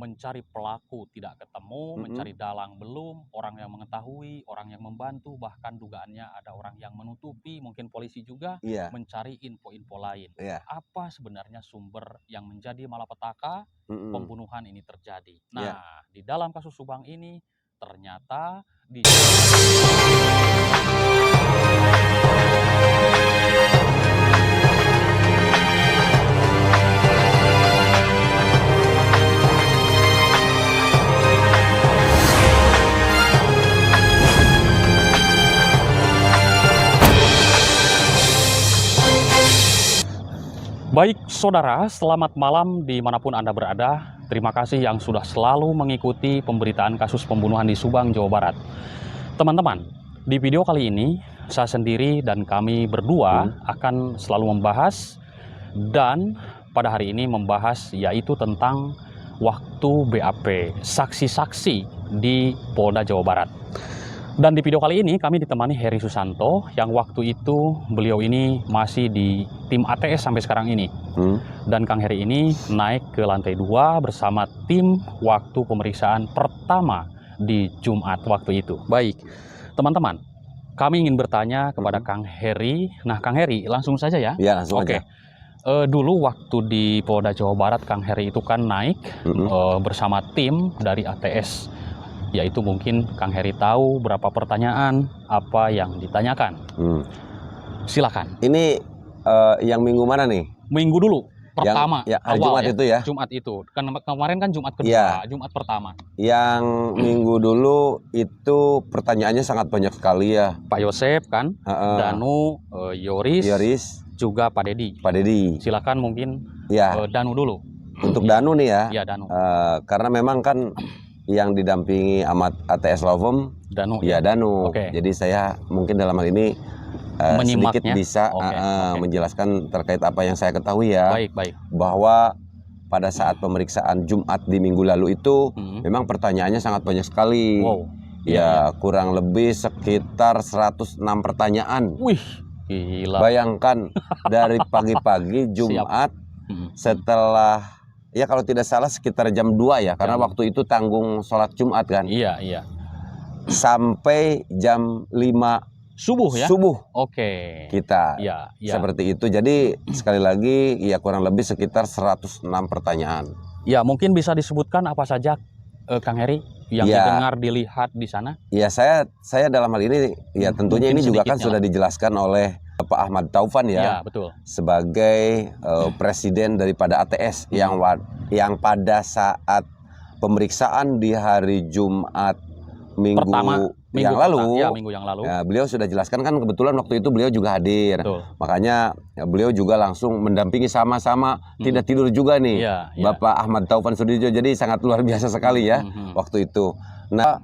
mencari pelaku tidak ketemu, mencari dalang belum, orang yang mengetahui, orang yang membantu, bahkan dugaannya ada orang yang menutupi, mungkin polisi juga Iya. mencari info-info lain. Iya. Apa sebenarnya sumber yang menjadi malapetaka pembunuhan ini terjadi? Iya. Nah, di dalam kasus Subang ini ternyata di Baik saudara, selamat malam dimanapun Anda berada. Terima kasih yang sudah selalu mengikuti pemberitaan kasus pembunuhan di Subang, Jawa Barat. Teman-teman, di video kali ini saya sendiri dan kami berdua akan selalu membahas dan pada hari ini membahas yaitu tentang waktu BAP, saksi-saksi di Polda Jawa Barat. Dan di video kali ini kami ditemani Heri Susanto yang waktu itu beliau ini masih di tim ATS sampai sekarang ini. Dan Kang Heri ini naik ke lantai 2 bersama tim waktu pemeriksaan pertama di Jumat waktu itu. Baik, teman-teman, kami ingin bertanya kepada Kang Heri. Nah, Kang Heri, langsung saja ya? Ya, langsung aja. Dulu waktu di Polda Jawa Barat, Kang Heri itu kan naik bersama tim dari ATS. Yaitu mungkin Kang Heri tahu berapa pertanyaan, apa yang ditanyakan. Silakan. Ini yang minggu mana nih? Minggu dulu, pertama. Hari awal Jumat ya? itu ya? Jumat itu. Kan kemarin kan Jumat kedua, Ya. Jumat pertama. Yang minggu dulu itu pertanyaannya sangat banyak sekali ya. Pak Yosep kan, Danu, Yoris, juga Pak Dedi. Pak Dedi. Silakan mungkin Danu dulu. Untuk Danu nih ya. Ya, Danu. Karena memang kan yang didampingi amat ATS Lovem, Danu. Ya Danu. Oke. Jadi saya mungkin dalam hal ini sedikit bisa menjelaskan terkait apa yang saya ketahui ya. Baik. Bahwa pada saat pemeriksaan Jumat di minggu lalu itu memang pertanyaannya sangat banyak sekali. Wow. Ya, kurang lebih sekitar 106 pertanyaan. Wih, gila. Bayangkan dari pagi-pagi Jumat setelah, ya kalau tidak salah sekitar jam 2 ya, karena waktu itu tanggung sholat Jumat kan. Iya. Sampai jam 5 subuh ya? Subuh. Oke. Kita. Iya. Seperti itu. Jadi sekali lagi ya kurang lebih sekitar 106 pertanyaan. Ya, mungkin bisa disebutkan apa saja Kang Heri yang didengar, dilihat di sana? Ya, saya dalam hal ini ya tentunya ini juga kan sudah dijelaskan oleh Pak Ahmad Taufan ya, betul. Sebagai presiden daripada ATS yang pada saat pemeriksaan di hari Jumat minggu yang lalu, beliau sudah jelaskan kan, kebetulan waktu itu beliau juga hadir. Betul. Makanya beliau juga langsung mendampingi sama-sama tidak tidur juga nih, Bapak Ahmad Taufan Sudijyo. Jadi sangat luar biasa sekali ya waktu itu. Nah,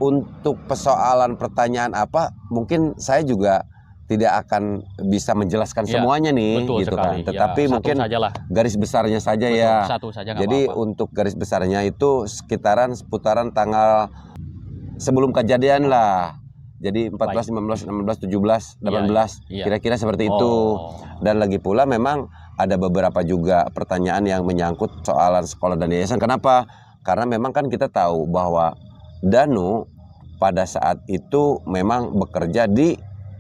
untuk persoalan pertanyaan apa, mungkin saya juga tidak akan bisa menjelaskan semuanya nih, gitu kan. Tetapi mungkin garis besarnya saja ya. Satu saja. Jadi untuk garis besarnya itu seputaran tanggal sebelum kejadian lah. Jadi 14, 15, 16, 17, 18 kira-kira seperti itu. Dan lagi pula memang ada beberapa juga pertanyaan yang menyangkut soalan sekolah dan yayasan. Kenapa? Karena memang kan kita tahu bahwa Danu pada saat itu memang bekerja di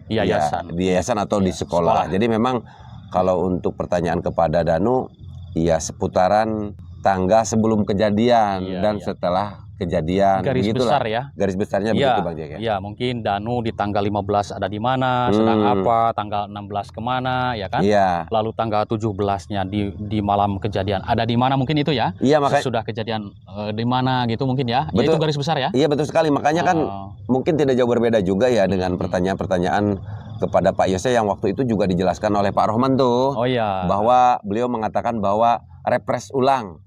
yayasan atau di sekolah. Jadi memang kalau untuk pertanyaan kepada Danu ya seputaran tangga sebelum kejadian dan setelah kejadian. Garis besar ya. Garis besarnya begitu Bang Jack ya. Ya, mungkin Danu di tanggal 15 ada di mana, sedang apa, tanggal 16 kemana ya kan? Iya. Lalu tanggal 17-nya di malam kejadian ada di mana mungkin itu ya? Iya, makanya sudah kejadian di mana gitu mungkin ya. Betul. Ya, itu garis besar ya. Iya, betul sekali. Makanya kan mungkin tidak jauh berbeda juga ya dengan pertanyaan-pertanyaan kepada Pak Yose yang waktu itu juga dijelaskan oleh Pak Rohman tuh. Bahwa beliau mengatakan bahwa repres ulang.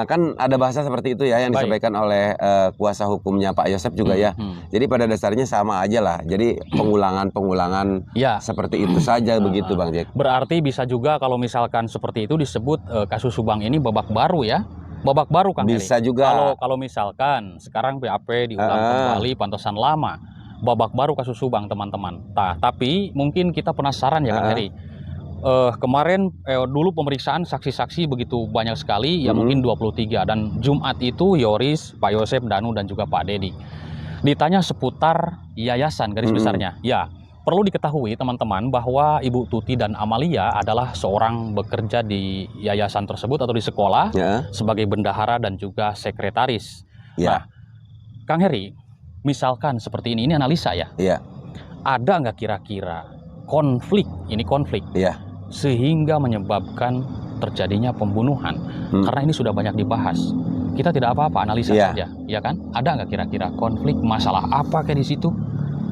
Kan ada bahasa seperti itu ya yang disampaikan oleh kuasa hukumnya Pak Yosep juga ya. Jadi pada dasarnya sama aja lah. Jadi pengulangan seperti itu saja begitu Bang Jack. Berarti bisa juga kalau misalkan seperti itu disebut kasus Subang ini babak baru ya. Babak baru Kang Heri. Bisa juga. Kalau misalkan sekarang BAP diulang kembali pantesan lama. Babak baru kasus Subang teman-teman. Tapi mungkin kita penasaran ya Kang Heri. Kemarin dulu pemeriksaan saksi-saksi begitu banyak sekali, ya mungkin 23, dan Jumat itu Yoris, Pak Yosep, Danu, dan juga Pak Dedi. Ditanya seputar yayasan garis besarnya. Ya, perlu diketahui teman-teman bahwa Ibu Tuti dan Amalia adalah seorang bekerja di yayasan tersebut atau di sekolah sebagai bendahara dan juga sekretaris. Nah, Kang Heri, misalkan seperti ini analisa ya. Ada nggak kira-kira konflik sehingga menyebabkan terjadinya pembunuhan? Karena ini sudah banyak dibahas. Kita tidak apa-apa analisa saja, ya kan? Ada nggak kira-kira konflik, masalah apa kayak di situ?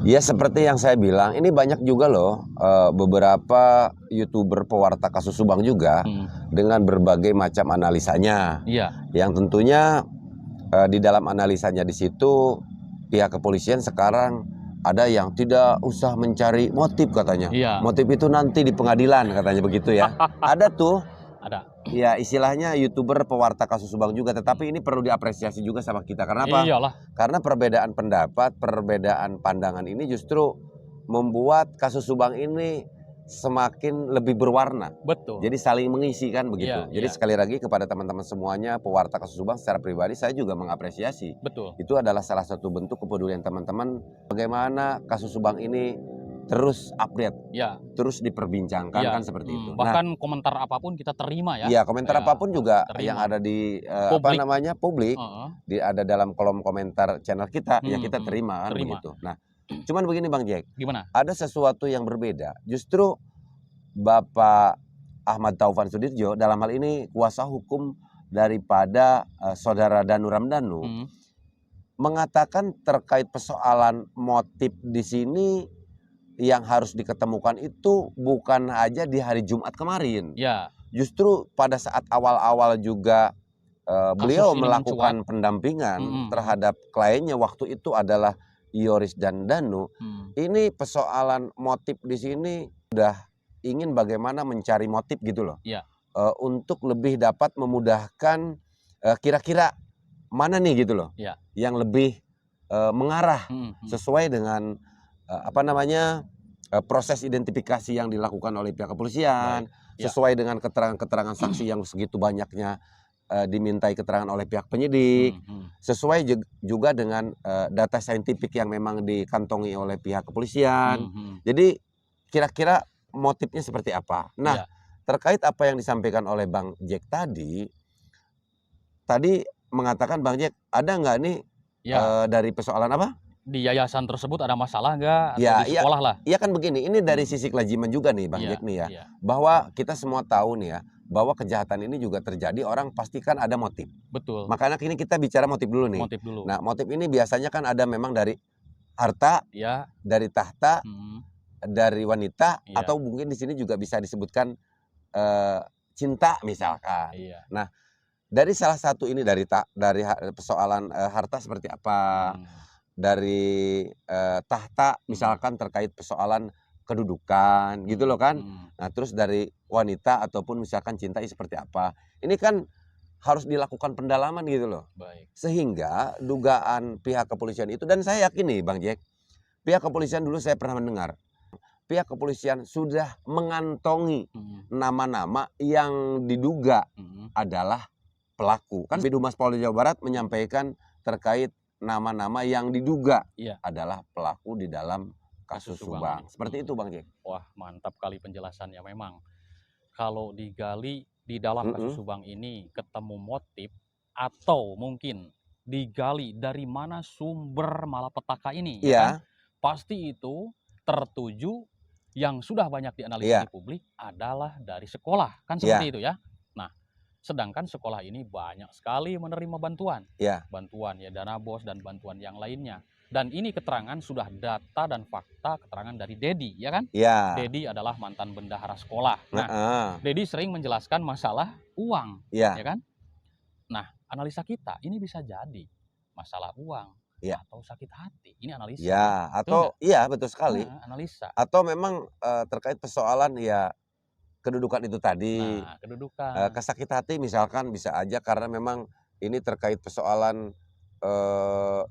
Ya seperti yang saya bilang, ini banyak juga loh beberapa YouTuber pewarta kasus Subang juga dengan berbagai macam analisanya. Yang tentunya di dalam analisanya di situ pihak kepolisian sekarang ada yang tidak usah mencari motif katanya. Motif itu nanti di pengadilan katanya begitu ya. Ada tuh. Ada. Ya istilahnya YouTuber pewarta kasus Subang juga, tetapi ini perlu diapresiasi juga sama kita. Karena apa? Karena perbedaan pendapat, perbedaan pandangan ini justru membuat kasus Subang ini semakin lebih berwarna. Betul. Jadi saling mengisi kan begitu. Jadi sekali lagi kepada teman-teman semuanya pewarta kasus Subang, secara pribadi saya juga mengapresiasi. Betul. Itu adalah salah satu bentuk kepedulian teman-teman bagaimana kasus Subang ini terus update, terus diperbincangkan kan seperti itu. Bahkan komentar apapun kita terima ya. Iya, komentar apapun juga yang ada di publik, ada dalam kolom komentar channel kita, ya kita terima kan begitu. Nah, cuman begini Bang Jack. Gimana? Ada sesuatu yang berbeda. Justru Bapak Ahmad Taufan Sudirjo dalam hal ini kuasa hukum daripada saudara Danu Ramdhanu mengatakan terkait persoalan motif di sini yang harus diketemukan itu bukan aja di hari Jumat kemarin. Justru pada saat awal-awal juga beliau melakukan pendampingan terhadap kliennya waktu itu adalah Yoris dan Danu. Ini persoalan motif di sini sudah ingin bagaimana mencari motif gitu loh. Untuk lebih dapat memudahkan kira-kira mana nih gitu loh. Yang lebih mengarah sesuai dengan proses identifikasi yang dilakukan oleh pihak kepolisian, sesuai dengan keterangan-keterangan saksi yang segitu banyaknya dimintai keterangan oleh pihak penyidik, sesuai juga dengan data saintifik yang memang dikantongi oleh pihak kepolisian. Jadi kira-kira motifnya seperti apa? Nah, terkait apa yang disampaikan oleh Bang Jack tadi mengatakan Bang Jack, ada nggak nih dari persoalan apa? Di yayasan tersebut ada masalah nggak? Atau di sekolah lah? Iya kan begini, ini dari sisi kelajiman juga nih Bang Jack nih ya. Bahwa kita semua tahu nih ya, bahwa kejahatan ini juga terjadi, orang pastikan ada motif. Betul. Makanya kini kita bicara motif dulu nih. Nah, motif ini biasanya kan ada memang dari harta, dari tahta, dari wanita, atau mungkin di sini juga bisa disebutkan cinta misalkan. Nah, dari salah satu ini dari persoalan harta seperti apa, dari tahta misalkan terkait persoalan kedudukan gitu loh kan. Nah terus dari wanita ataupun misalkan cinta seperti apa, ini kan harus dilakukan pendalaman gitu loh. Sehingga dugaan pihak kepolisian itu, dan saya yakin nih Bang Jack, pihak kepolisian dulu saya pernah mendengar pihak kepolisian sudah mengantongi nama-nama yang diduga adalah pelaku. Kan Bidumas Polda Jawa Barat menyampaikan terkait nama-nama yang diduga adalah pelaku di dalam kasus Subang. Seperti itu Bang Jack. Wah, mantap kali penjelasannya. Memang kalau digali di dalam kasus Subang ini ketemu motif, atau mungkin digali dari mana sumber malapetaka ini, kan? Pasti itu tertuju yang sudah banyak dianalisis di publik adalah dari sekolah, kan seperti itu ya. Nah, sedangkan sekolah ini banyak sekali menerima bantuan, bantuan dana BOS dan bantuan yang lainnya. Dan ini keterangan sudah data dan fakta keterangan dari Dedi, ya kan? Dedi adalah mantan bendahara sekolah. Nah, Dedi sering menjelaskan masalah uang, ya kan? Nah, analisa kita ini bisa jadi masalah uang atau sakit hati. Ini analisa. Atau betul sekali. Analisa. Atau memang terkait persoalan kedudukan itu tadi. Kedudukan. Kesakit hati misalkan bisa aja karena memang ini terkait persoalan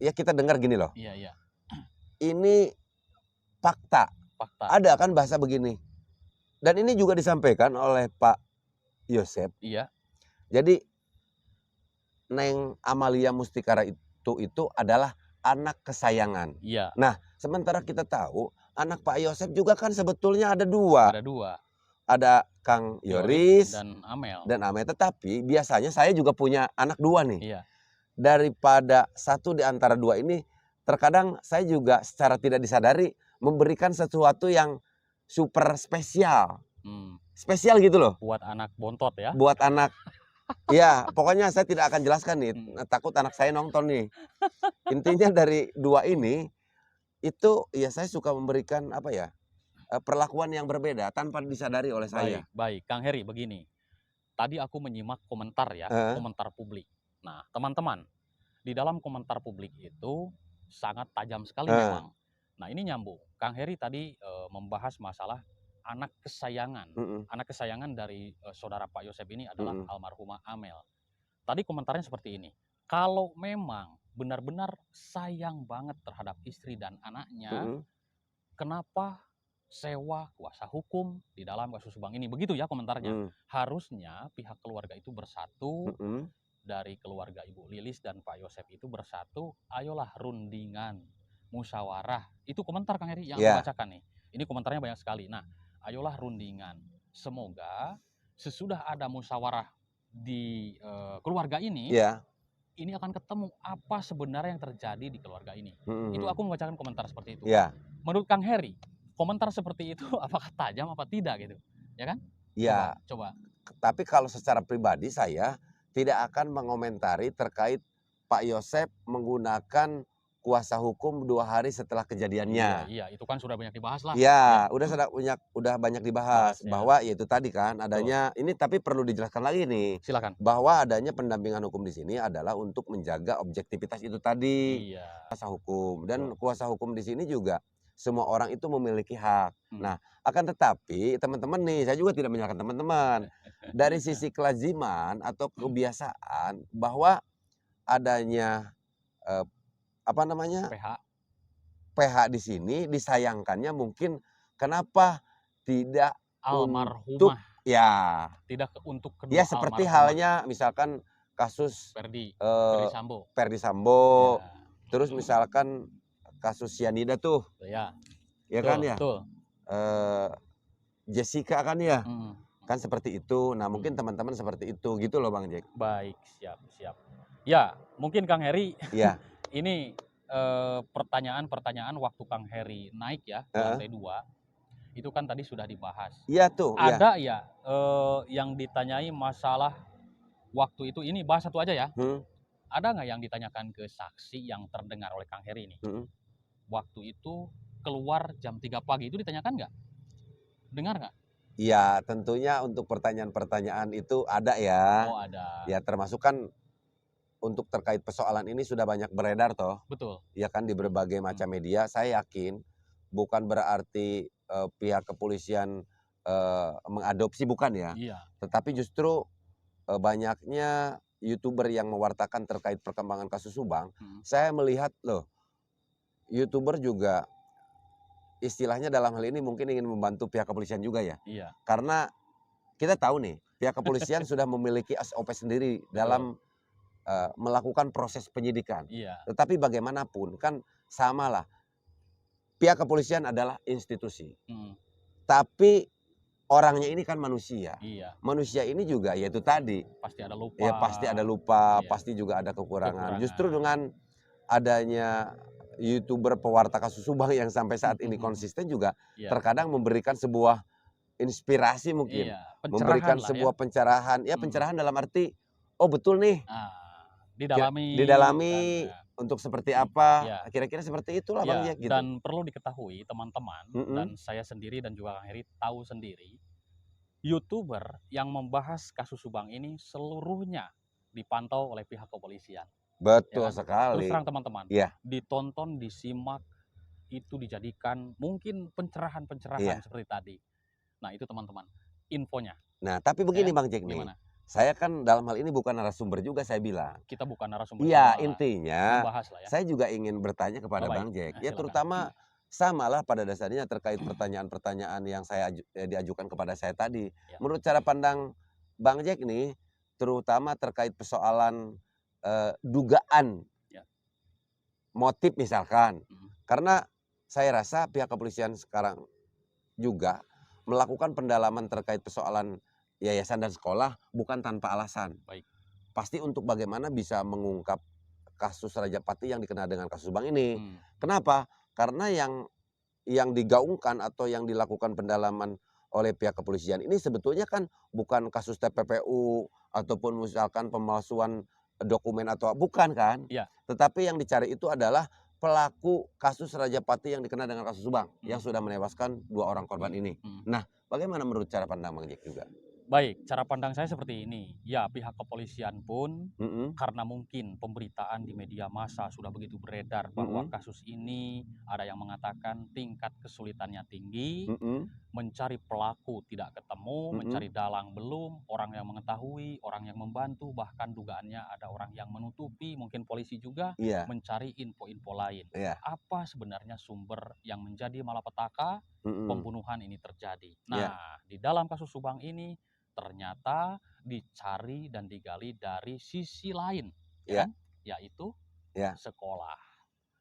kita dengar gini loh. Ini fakta. Ada kan bahasa begini. Dan ini juga disampaikan oleh Pak Yosep. Iya. Jadi Neng Amalia Mustikara itu adalah anak kesayangan. Iya. Nah, sementara kita tahu anak Pak Yosep juga kan sebetulnya ada dua. Ada dua. Ada Kang Yoris dan Amel. Tetapi biasanya saya juga punya anak dua nih. Iya. Daripada satu di antara dua ini, terkadang saya juga secara tidak disadari memberikan sesuatu yang super spesial. Spesial gitu loh. Buat anak bontot ya. Buat anak. Ya, pokoknya saya tidak akan jelaskan nih. Takut anak saya nonton nih. Intinya dari dua ini, itu ya saya suka memberikan apa ya, perlakuan yang berbeda tanpa disadari oleh saya. Baik. Kang Heri, begini. Tadi aku menyimak komentar ya, komentar publik. Nah, teman-teman, di dalam komentar publik itu sangat tajam sekali memang. Nah, ini nyambung. Kang Heri tadi membahas masalah anak kesayangan. Anak kesayangan dari saudara Pak Yosep ini adalah almarhumah Amel. Tadi komentarnya seperti ini. Kalau memang benar-benar sayang banget terhadap istri dan anaknya, kenapa sewa kuasa hukum di dalam kasus Subang ini? Begitu ya komentarnya. Harusnya pihak keluarga itu bersatu, dari keluarga Ibu Lilis dan Pak Yosep itu bersatu, ayolah rundingan, musyawarah. Itu komentar Kang Heri yang membacakan nih. Ini komentarnya banyak sekali. Nah, ayolah rundingan. Semoga sesudah ada musyawarah di keluarga ini, ini akan ketemu apa sebenarnya yang terjadi di keluarga ini. Itu aku membacakan komentar seperti itu. Menurut Kang Heri, komentar seperti itu apakah tajam apa tidak gitu? Ya kan? Iya. Coba. Tapi kalau secara pribadi saya tidak akan mengomentari terkait Pak Yosep menggunakan kuasa hukum 2 hari setelah kejadiannya. Iya, itu kan sudah banyak dibahas lah. Iya, udah banyak dibahas bahwa ya itu tadi kan adanya ini, tapi perlu dijelaskan lagi nih. Silakan. Bahwa adanya pendampingan hukum di sini adalah untuk menjaga objektivitas itu tadi. Kuasa hukum dan kuasa hukum di sini juga semua orang itu memiliki hak. Nah, akan tetapi teman-teman nih, saya juga tidak menyalahkan teman-teman. Dari sisi kelaziman atau kebiasaan bahwa adanya PH di sini disayangkannya mungkin kenapa tidak almarhumah tidak untuk kedua ya seperti halnya misalkan kasus Ferdi Sambo, terus misalkan kasus cyanida tuh ya kan ya, Jessica kan ya, kan seperti itu. Nah mungkin teman-teman seperti itu gitu loh Bang Jack. Baik, siap. Ya mungkin Kang Heri ini pertanyaan waktu Kang Heri naik ya ke lantai 2 itu kan tadi sudah dibahas. Iya tuh. Ada yang ditanyai masalah waktu itu, ini bahas satu aja ya. Ada nggak yang ditanyakan ke saksi yang terdengar oleh Kang Heri ini? Waktu itu keluar jam 3 pagi itu ditanyakan nggak? Dengar nggak? Iya, tentunya untuk pertanyaan-pertanyaan itu ada ya. Oh ada. Ya termasuk kan untuk terkait persoalan ini sudah banyak beredar toh. Betul. Ya kan di berbagai macam media. Saya yakin bukan berarti pihak kepolisian mengadopsi, bukan ya. Tetapi justru banyaknya YouTuber yang mewartakan terkait perkembangan kasus Subang. Saya melihat loh, YouTuber juga istilahnya dalam hal ini mungkin ingin membantu pihak kepolisian juga ya. Karena kita tahu nih pihak kepolisian sudah memiliki SOP sendiri dalam melakukan proses penyidikan. Tetapi bagaimanapun kan samalah, pihak kepolisian adalah institusi. Tapi orangnya ini kan manusia. Manusia ini juga yaitu tadi pasti ada lupa. Ya pasti ada lupa, pasti juga ada kekurangan. Justru dengan adanya YouTuber pewarta kasus Subang yang sampai saat ini konsisten juga terkadang memberikan sebuah inspirasi mungkin. Memberikan sebuah pencerahan. Ya pencerahan dalam arti oh betul nih. Didalami untuk seperti apa, kira-kira seperti itulah Bang Jack gitu. Dan perlu diketahui teman-teman, dan saya sendiri dan juga Kang Heri tahu sendiri, YouTuber yang membahas kasus Subang ini seluruhnya dipantau oleh pihak kepolisian. Betul sekali. Terus terang teman-teman, ditonton, disimak, itu dijadikan mungkin pencerahan-pencerahan seperti tadi. Nah itu teman-teman, infonya. Nah tapi begini Bang Jack nih. Saya kan dalam hal ini bukan narasumber juga, saya bilang. Kita bukan narasumber. Iya, intinya ya. Saya juga ingin bertanya kepada Bang Jack. Ya terutama Samalah pada dasarnya terkait pertanyaan-pertanyaan yang diajukan kepada saya tadi. Ya. Menurut cara pandang Bang Jack nih, terutama terkait persoalan dugaan Ya. motif misalkan. Mhm. Karena saya rasa pihak kepolisian sekarang juga melakukan pendalaman terkait persoalan yayasan dan sekolah bukan tanpa alasan. Baik. Pasti untuk bagaimana bisa mengungkap kasus Raja Pati yang dikenal dengan kasus Bank ini. Kenapa? Karena yang digaungkan atau yang dilakukan pendalaman oleh pihak kepolisian ini sebetulnya kan bukan kasus TPPU ataupun misalkan pemalsuan dokumen atau bukan kan? Ya. Tetapi yang dicari itu adalah pelaku kasus Raja Pati yang dikenal dengan kasus Bank yang sudah menewaskan 2 orang korban ini. Nah, bagaimana menurut cara pandang Bang Jack juga? Baik, cara pandang saya seperti ini. Ya, pihak kepolisian pun Mhm. karena mungkin pemberitaan di media massa sudah begitu beredar bahwa kasus ini ada yang mengatakan tingkat kesulitannya tinggi, Mhm. mencari pelaku tidak ketemu, Mhm. mencari dalang belum, orang yang mengetahui, orang yang membantu, bahkan dugaannya ada orang yang menutupi, mungkin polisi juga Iya. mencari info-info lain. Iya. Apa sebenarnya sumber yang menjadi malapetaka Mhm. pembunuhan ini terjadi? Iya. Nah, di dalam kasus Subang ini ternyata dicari dan digali dari sisi lain, ya Iya. kan? Yaitu Iya. sekolah.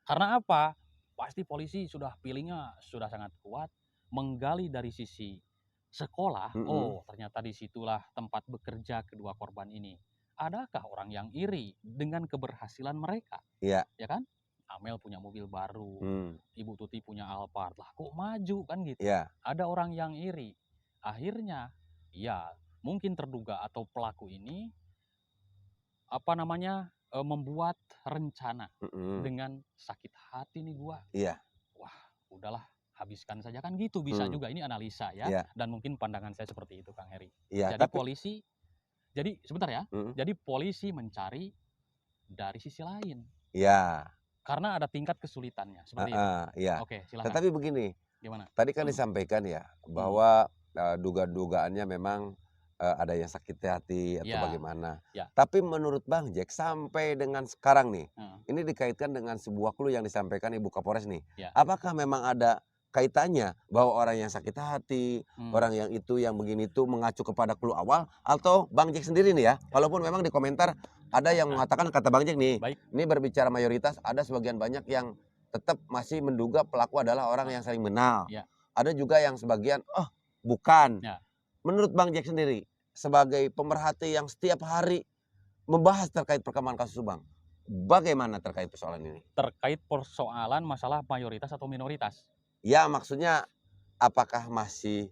Karena apa? Pasti polisi sudah pilihnya sudah sangat kuat, menggali dari sisi sekolah. Mhm. Oh, ternyata disitulah tempat bekerja kedua korban ini. Adakah orang yang iri dengan keberhasilan mereka? Iya. Ya kan? Amel punya mobil baru, Hmm. Ibu Tuti punya Alphard. Lah kok maju kan gitu? Iya. Ada orang yang iri. Akhirnya, ya mungkin terduga atau pelaku ini membuat rencana Mhm. dengan sakit hati nih gua. Iya. Wah, udahlah habiskan saja kan gitu, bisa Hmm. juga ini analisa ya, Iya. dan mungkin pandangan saya seperti itu Kang Heri. Iya, Jadi tapi sebentar ya. Mhm. Jadi polisi mencari dari sisi lain Iya. karena ada tingkat kesulitannya, seperti itu. Heeh, iya. Oke, silakan. Tetapi begini, Gimana? tadi kan disampaikan ya bahwa dugaan-dugaannya memang ada yang sakit hati atau Ya. bagaimana. Ya. Tapi menurut Bang Jack sampai dengan sekarang nih, Heeh. ini dikaitkan dengan sebuah clue yang disampaikan Ibu Kapolres nih. Ya. Apakah memang ada kaitannya bahwa orang yang sakit hati, orang yang itu yang begini itu mengacu kepada clue awal atau Bang Jack sendiri nih ya? Walaupun memang di komentar ada yang mengatakan kata Bang Jack nih, Baik. ini berbicara mayoritas, ada sebagian banyak yang tetap masih menduga pelaku adalah orang yang saling mengenal. Ya. Ada juga yang sebagian, oh bukan. Ya. Menurut Bang Jack sendiri, sebagai pemerhati yang setiap hari membahas terkait perkembangan kasus Subang, bagaimana terkait persoalan ini? Terkait persoalan masalah mayoritas atau minoritas? Ya maksudnya apakah masih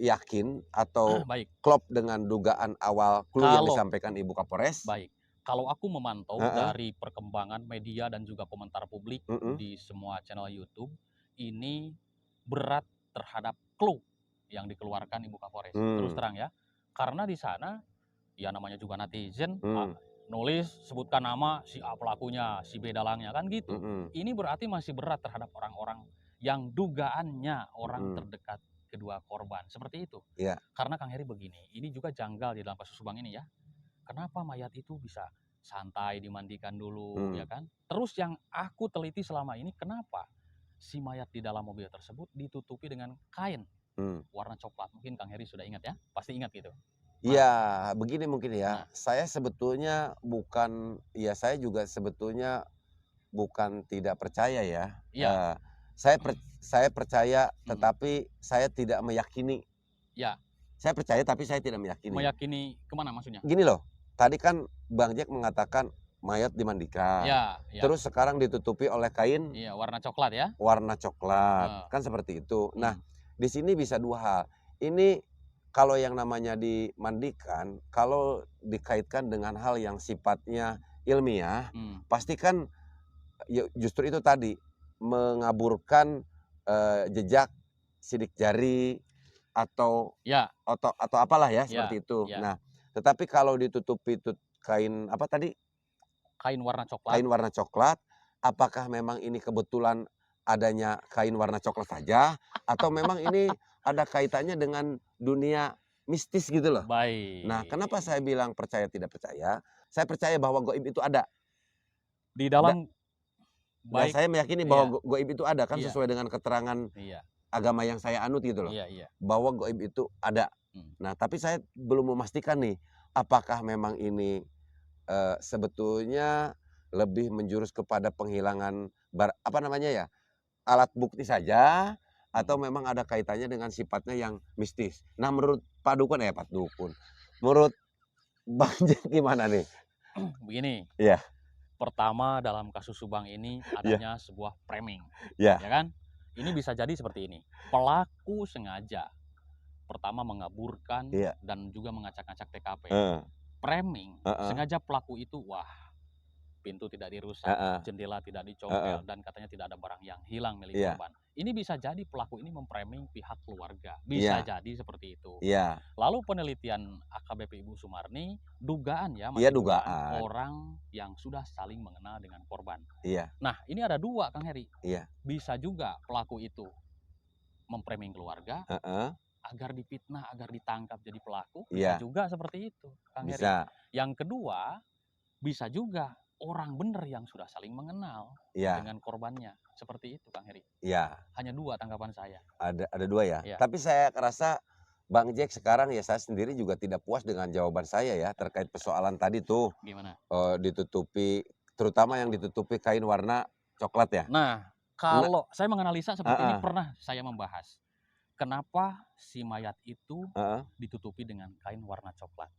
yakin atau Baik. klop dengan dugaan awal clue yang disampaikan Ibu Kapolres? Baik. Kalau aku memantau Heeh. dari perkembangan media dan juga komentar publik Mhm. di semua channel YouTube, ini berat terhadap clue yang dikeluarkan Ibu Kapolres. Terus terang ya. Karena di sana ya namanya juga netizen, nulis sebutkan nama si A pelakunya, si B dalangnya kan gitu. Ini berarti masih berat terhadap orang-orang yang dugaannya orang terdekat kedua korban. Seperti itu. Iya. Karena Kang Heri begini, ini juga janggal di dalam kasus Subang ini ya. Kenapa mayat itu bisa santai dimandikan dulu, ya kan? Terus yang aku teliti selama ini, kenapa si mayat di dalam mobil tersebut ditutupi dengan kain warna coklat? Mungkin Kang Heri sudah ingat ya? Pasti ingat gitu. Iya, begini mungkin ya. Saya sebetulnya saya juga sebetulnya bukan tidak percaya ya. Iya. Saya percaya, tetapi saya tidak meyakini. Ya. Saya percaya tapi saya tidak meyakini. Meyakini kemana maksudnya? Gini loh, tadi kan Bang Jack mengatakan mayat dimandikan. Ya. Terus sekarang ditutupi oleh kain. Iya, warna coklat ya. Warna coklat, kan seperti itu. Nah, di sini bisa dua hal. Ini kalau yang namanya dimandikan, kalau dikaitkan dengan hal yang sifatnya ilmiah, pasti kan justru itu tadi mengaburkan jejak sidik jari atau apalah ya seperti itu. Nah, tetapi kalau ditutupi kain apa tadi? Kain warna coklat. Kain warna coklat, apakah memang ini kebetulan adanya kain warna coklat saja atau memang ini ada kaitannya dengan dunia mistis gitu loh. Baik. Nah, kenapa saya bilang percaya tidak percaya? Saya percaya bahwa gaib itu ada. Di dalam Dan Baik, saya meyakini iya, bahwa goib itu ada kan iya, sesuai dengan keterangan iya, agama yang saya anut gitu loh. iya, iya. Bahwa goib itu ada. Hmm. Nah, tapi saya belum memastikan nih apakah memang ini sebetulnya lebih menjurus kepada penghilangan apa namanya ya? Alat bukti saja atau memang ada kaitannya dengan sifatnya yang mistis. Nah, menurut Pak Dukun, menurut Bang Jack gimana nih? Begini, Iya, pertama dalam kasus Subang ini iya, adanya sebuah framing, iya, ya kan? Ini bisa jadi seperti ini. Pelaku sengaja pertama mengaburkan iya, dan juga mengacak-acak TKP. heeh, Framing, heeh, sengaja pelaku itu, wah, pintu tidak dirusak, heeh, jendela tidak heeh, dicongkel, dan katanya tidak ada barang yang hilang milik iya, korban. Ini bisa jadi pelaku ini memframing pihak keluarga. Bisa iya, jadi seperti itu. iya, Lalu penelitian AKBP Ibu Sumarni, dugaan ya, iya masih dugaan dugaan, orang yang sudah saling mengenal dengan korban. iya, Nah, ini ada dua, Kang Heri. iya, Bisa juga pelaku itu memframing keluarga heeh, agar difitnah, agar ditangkap jadi pelaku. Bisa iya, juga seperti itu, Kang Heri. bisa, Yang kedua, bisa juga orang benar yang sudah saling mengenal iya, dengan korbannya. Seperti itu, Kang Heri. iya, Hanya dua tanggapan saya. ada dua ya. Ya, Tapi saya rasa Bang Jack sekarang ya saya sendiri juga tidak puas dengan jawaban saya ya terkait persoalan tadi tuh gimana? ditutupi, terutama yang ditutupi kain warna coklat ya. Nah, Nah, kalau saya menganalisa seperti ini, heeh, pernah saya membahas. Kenapa si mayat itu heeh. ditutupi dengan kain warna coklat?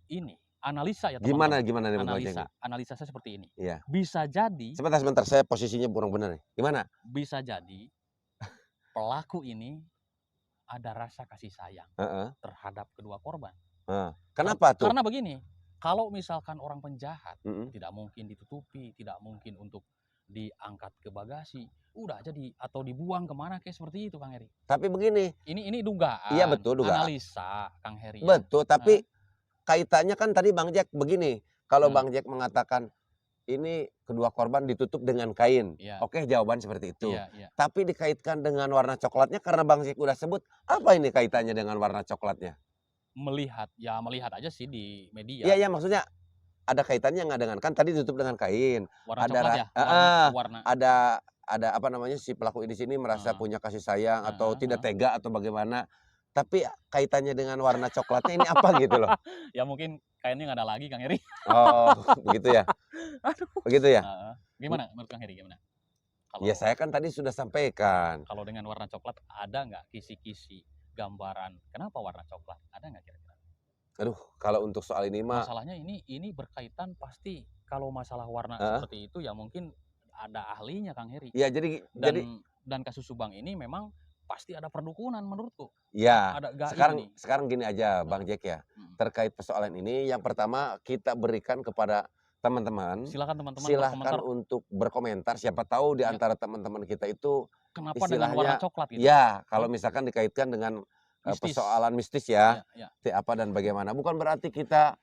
Ini analisa ya Gimana teman-teman. gimana nih Bang Jack nih? Analisa saya seperti ini. Iya. Bisa jadi, Sebentar saya posisinya kurang benar nih. Gimana? bisa jadi pelaku ini ada rasa kasih sayang Heeh, terhadap kedua korban. heeh. Kenapa tuh? Karena begini, kalau misalkan orang penjahat Mhm. tidak mungkin ditutupi, tidak mungkin untuk diangkat ke bagasi, udah aja atau dibuang kemana kayak seperti itu, Kang Heri. Tapi begini, Ini iya dugaan, betul dugaan. analisa, Kang Heri ya. Betul, Heeh, tapi kaitannya kan tadi Bang Jack begini, kalau heeh, Bang Jack mengatakan ini kedua korban ditutup dengan kain. iya, Oke, jawaban seperti itu. iya, iya. Tapi dikaitkan dengan warna coklatnya karena Bang Jack udah sebut, apa ini kaitannya dengan warna coklatnya? Melihat aja sih di Iya, media. iya maksudnya ada kaitannya nggak dengan kan tadi ditutup dengan kain, Warna ada coklat ya, heeh, warna, ada apa namanya, si pelaku di sini merasa heeh, punya kasih sayang atau heeh, tidak heeh. tega atau bagaimana, tapi kaitannya dengan warna coklatnya ini apa gitu loh. Ya mungkin kainnya nggak ada lagi, Kang Heri. Oh, begitu ya? Aduh. Begitu ya? Heeh. Gimana menurut Kang Heri, gimana? Ya Kalau saya kan tadi sudah sampaikan. kalau dengan warna coklat ada nggak kisi-kisi gambaran kenapa warna coklat? Ada nggak kira-kira? Aduh, kalau untuk soal ini mah Masalahnya ini berkaitan pasti kalau masalah warna heeh, seperti itu ya mungkin ada ahlinya, Kang Heri. iya jadi Dan kasus Subang ini memang pasti ada perdukunan menurutku. ya Ada gaib sekarang ini. sekarang gini aja Heeh, Bang Jack ya, mhm. terkait persoalan ini yang pertama kita berikan kepada teman-teman, Silakan teman-teman silahkan berkomentar, untuk berkomentar, siapa tahu di ya, antara teman-teman kita itu kenapa dengan warna istilahnya coklat gitu? ya kalau Hah? misalkan dikaitkan dengan, Mistis. persoalan mistis ya, Ya, ya. apa dan bagaimana. Bukan berarti kita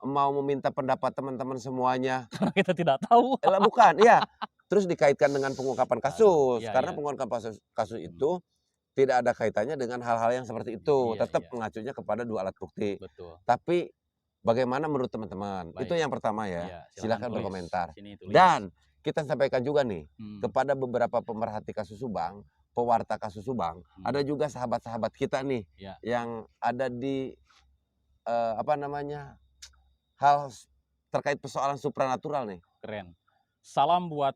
mau meminta pendapat teman-teman semuanya. Karena kita tidak tahu. Bukan, iya. Terus dikaitkan dengan pengungkapan Aduh, kasus, iya, karena iya. pengungkapan kasus Mhm. itu tidak ada kaitannya dengan hal-hal yang seperti itu, Iya, tetap iya, mengacunya kepada 2 alat bukti. betul. Tapi bagaimana menurut teman-teman? Itu Baik. yang pertama ya, Iya, silakan silahkan tulis. berkomentar. Sini tulis. Dan kita sampaikan juga nih, Mhm, kepada beberapa pemerhati kasus Subang, pewarta kasus Subang, ada mhm. juga sahabat-sahabat kita nih, Ya, yang ada di, apa namanya, hal terkait persoalan supranatural nih. keren. Salam buat,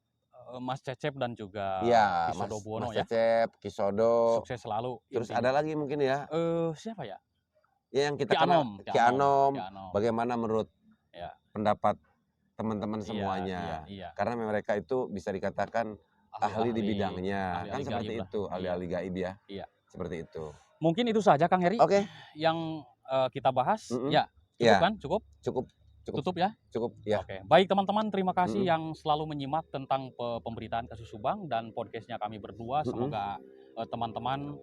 Mas Cecep dan juga Iya, Kisodo Mas Buwono ya. Cecep, Kisodo, Sukses selalu terus intinya. ada lagi mungkin ya, Siapa ya? ya yang kita Ki kenal, Anom, Ki Ki Anom, Ki Anom, Anom. bagaimana menurut Ya, pendapat teman-teman iya, iya, semuanya. iya. Karena mereka itu bisa dikatakan ahli di Ahli-ahli, bidangnya, kan ahli-ahli seperti gaib lah. itu, Iya, ahli-ahli gaib ya, iya. seperti itu. Mungkin itu saja Kang Heri Oke, yang, kita bahas. mhm, Ya, cukup iya, kan? Cukup? cukup cukup Tutup ya? cukup, ya, Oke. Baik teman-teman, terima kasih mhm, yang selalu menyimak tentang pemberitaan kasus Subang dan podcastnya kami berdua. mhm, Semoga, teman-teman,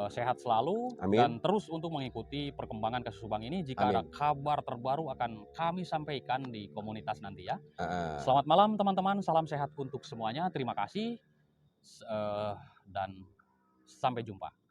sehat selalu amin, dan terus untuk mengikuti perkembangan kasus Subang ini. Jika ada amin, kabar terbaru akan kami sampaikan di komunitas nanti ya. heeh. Selamat malam teman-teman, salam sehat untuk semuanya. Terima kasih, dan sampai jumpa.